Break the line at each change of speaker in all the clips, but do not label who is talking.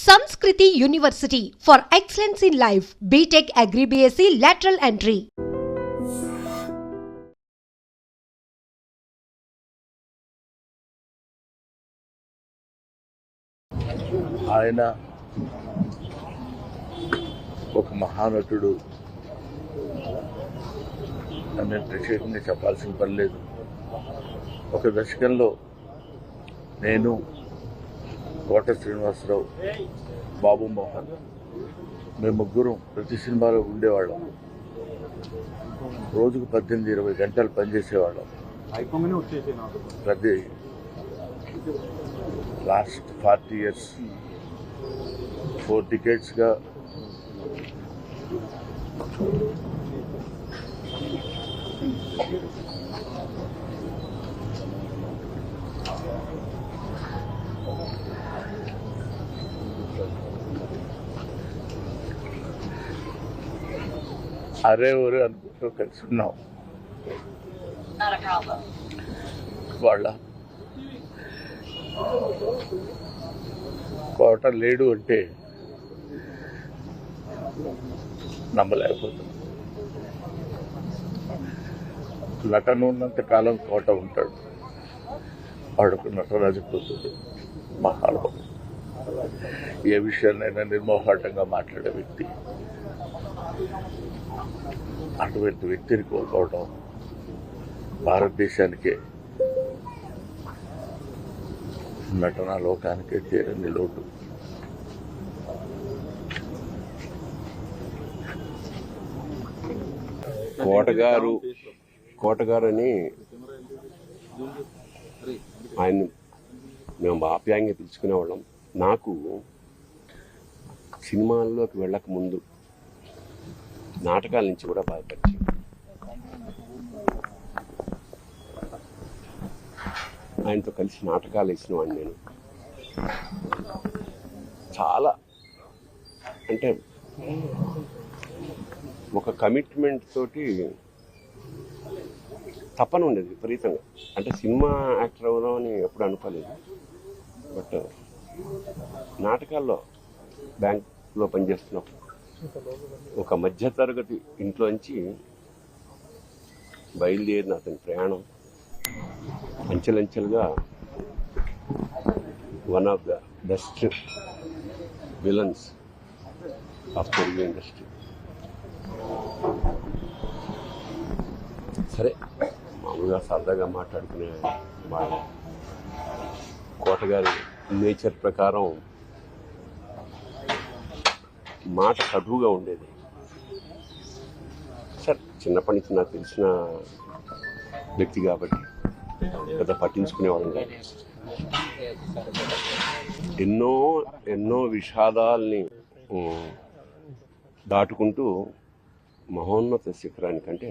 Sanskriti University for excellence in life. BTech Agri BSc lateral entry.
ఆయన ఒక మహానటుడు అని ప్రత్యేకంగా చెప్పాల్సిన పని లేదు. ఒక దశకంలో నేను, కోట శ్రీనివాసరావు, బాబు మోహన్ మేము ముగ్గురం ప్రతి సినిమాలో ఉండేవాళ్ళం. రోజుకు 18-20 గంటలు పనిచేసేవాళ్ళం. ప్రతి లాస్ట్ 40 years 4 decades-గా అరే ఒరే అనుకుంటూ కలిసి ఉన్నాం. వాళ్ళ కోట లేడు అంటే నమ్మలేకపోతున్నాం. నటన ఉన్నంత కాలం కోట ఉంటాడు. వాడుకు నటరాజపోతుంది. మహానుభావుడు. ఏ విషయాన్నైనా నిర్మోహాటంగా మాట్లాడే వ్యక్తి. అటువంటి వ్యక్తిని కోల్పోవడం భారతదేశానికే, నటనా లోకానికే తీరని లోటు.
కోటగారు అని ఆయన మేము ఆప్యాయంగా పిలుచుకునేవాళ్ళం. నాకు సినిమాల్లోకి వెళ్ళక ముందు నాటకాల నుంచి కూడా బాగా పరిచయం. ఆయనతో కలిసి నాటకాలు వేసిన వాడిని నేను. చాలా అంటే ఒక కమిట్మెంట్ తోటి తపన ఉండేది విపరీతంగా. అంటే సినిమా యాక్టర్ అవుదాం అని ఎప్పుడు అనుకోలేదు. బట్ నాటకాల్లో బ్యాంక్లో పనిచేస్తున్నప్పుడు ఒక మధ్యతరగతి ఇంట్లోంచి బయలుదేరిన అతని ప్రయాణం అంచెలంచెలుగా one of the best villains of Telugu industry. సరే, మామూలుగా సరదాగా మాట్లాడుకునే వాళ్ళ కోటగారి నేచర్ ప్రకారం మాట కటువుగా ఉండేది. సరే, చిన్నప్పటి నుంచి నాకు తెలిసిన వ్యక్తి కాబట్టి పెద్ద పట్టించుకునేవాళ్ళం కాదు. ఎన్నో విషాదాల్ని దాటుకుంటూ మహోన్నత శిఖరానికంటే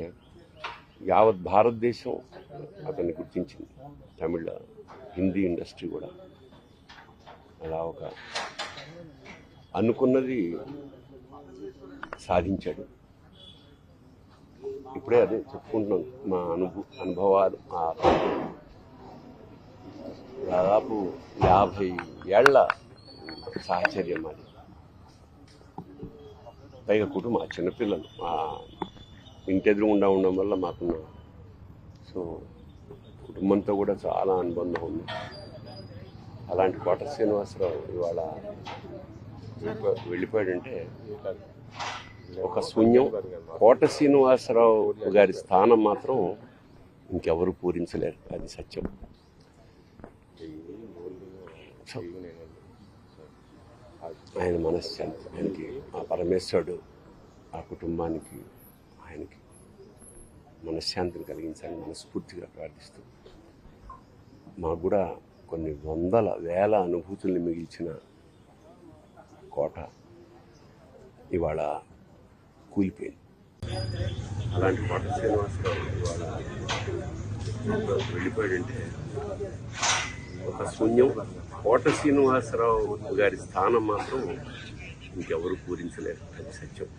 యావత్ భారతదేశం అతన్ని గుర్తించింది. తమిళ, హిందీ ఇండస్ట్రీ కూడా అలా ఒక అనుకున్నది సాధించాడు. ఇప్పుడే అదే చెప్పుకుంటున్నాం. మా అనుభవాలు దాదాపు 50 ఏళ్ల సాహచర్యం అది. పైగా కుటుంబం, చిన్నపిల్లలు మా ఇంటి ఎదురుగుండా ఉండడం వల్ల మాకున్న కుటుంబంతో కూడా చాలా అనుబంధం ఉంది. అలాంటి కోట శ్రీనివాసరావు ఇవాళ వెళ్ళిపోయాడంటే ఒక శూన్యం. కోట శ్రీనివాసరావు గారి స్థానం మాత్రం ఇంకెవరు పూరించలేరు, అది సత్యం. ఆయన మనశ్శాంతి, ఆయనకి ఆ పరమేశ్వరుడు ఆ కుటుంబానికి, ఆయనకి మనశ్శాంతిని కలిగించాలని మనస్ఫూర్తిగా ప్రార్థిస్తూ, మాకు కూడా కొన్ని వందల వేల అనుభూతుల్ని మిగిల్చిన కోట ఇవాళ కూలిపోయింది. అలాంటి కోట శ్రీనివాసరావు ఇవాళ వెళ్ళిపోయాడంటే ఒక శూన్యం. కోట శ్రీనివాసరావు గారి స్థానం మాత్రం ఇంకెవరు పూరించలేరు, అది సత్యం.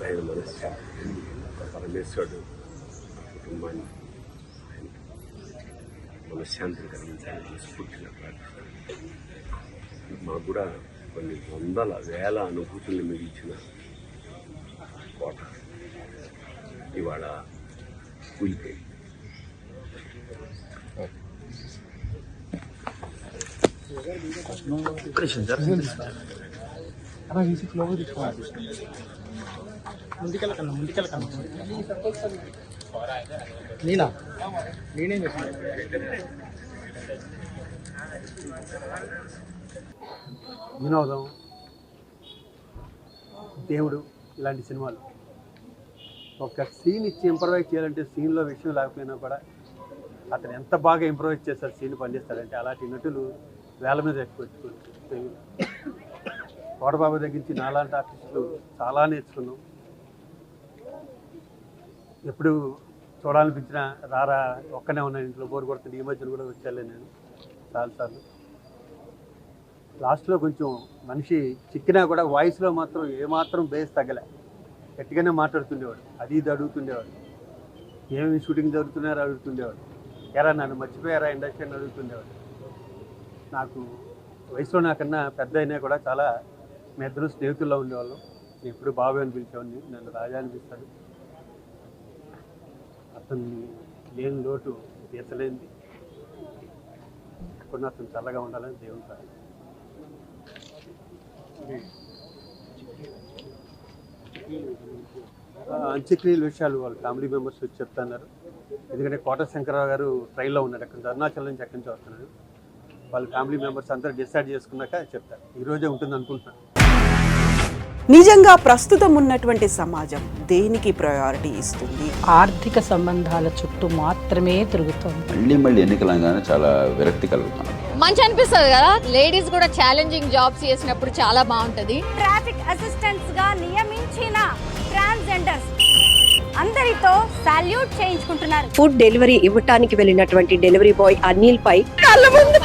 ఆయన మనశ్శాంతి, పరమేశ్వరుడు కుటుంబానికి, మనశ్శాంతిని కలిగించాలని మనస్ఫూర్తిగా ప్రార్థిస్తాను. మాకు కూడా కొన్ని వందల వేల అనుభూతుల్ని మిగిల్చిన కోట ఇవాళ కూలిపోయింది.
వినోదం, దేవుడు ఇలాంటి సినిమాలు ఒక సీన్ ఇచ్చి ఇంప్రవైజ్ చేయాలంటే సీన్లో విషయం లేకపోయినా కూడా అతను ఎంత బాగా ఇంప్రవైజ్ చేస్తారు, సీన్ పనిచేస్తాడంటే అలాంటి నటులు వేల మీద ఎక్కువ కోటబాబు దగ్గర నుంచి నాలాంటి ఆర్టిస్టులు చాలా నేర్చుకున్నాం. ఎప్పుడు చూడాలనిపించిన రారా ఒక్కనే ఉన్నాను ఇంట్లో బోర్ కొడుతుంది. ఈ మధ్యన కూడా వచ్చాలే నేను చాలాసార్లు. లాస్ట్లో కొంచెం మనిషి చిక్కినా కూడా వాయిస్లో మాత్రం ఏమాత్రం బేస్ తగ్గలే, గట్టిగానే మాట్లాడుతుండేవాడు. అది ఇది అడుగుతుండేవాడు, ఏమేమి షూటింగ్ జరుగుతున్నారో అడుగుతుండేవాడు. ఎరా నన్ను మర్చిపోయారా ఇండస్ట్రీ అని అడుగుతుండేవాడు. నాకు వయసులో నాకన్నా పెద్ద అయినా కూడా చాలా మీ ఇద్దరు స్నేహితుల్లో ఉండేవాళ్ళం. నేను ఎప్పుడు బాబు అని పిలిచేవాడిని, నన్ను రాజా అనిపిస్తాడు. అతన్ని లేని లోటు తీర్చలేంది. కొన్ని అతను చల్లగా ఉండాలని దేవుని ప్రార్థన. అంత్యక్రియల విషయాలు వాళ్ళ ఫ్యామిలీ మెంబర్స్ వచ్చి చెప్తున్నారు. ఎందుకంటే కోట శంకరరావు గారు ట్రైన్లో ఉన్నారు, అక్కడ అరుణాచల్ నుంచి ఎక్కడి నుంచి వస్తున్నారు. వాళ్ళ ఫ్యామిలీ మెంబర్స్ అందరూ డిసైడ్ చేసుకున్నాక చెప్తారు. ఈరోజే ఉంటుంది అనుకుంటున్నాను.
నిజంగా ప్రస్తుతం ఉన్నటువంటి సమాజం దేనికి ప్రయారిటీ ఇస్తుంది?
ఆర్థిక సంబంధాల చుట్టూ మాత్రమే తిరుగుతుంది.
మళ్ళీ ఎన్నికలంగానే చాలా విరక్తి కలుగుతాం.
మంచి అనిపిస్తుంది కదా, లేడీస్ కూడా ఛాలెంజింగ్ జాబ్స్ చేసినప్పుడు చాలా బాగుంటది.
ట్రాఫిక్ అసిస్టెంట్స్ గా నియమించిన ట్రాన్స్జెండర్స్ అందరితో సాల్యూట్ చేయించుకుంటున్నారు.
ఫుడ్ డెలివరీ ఇవ్వటానికి వెళ్ళినటువంటి డెలివరీ బాయ్ అనిల్ పై
కళ్ళ ముందు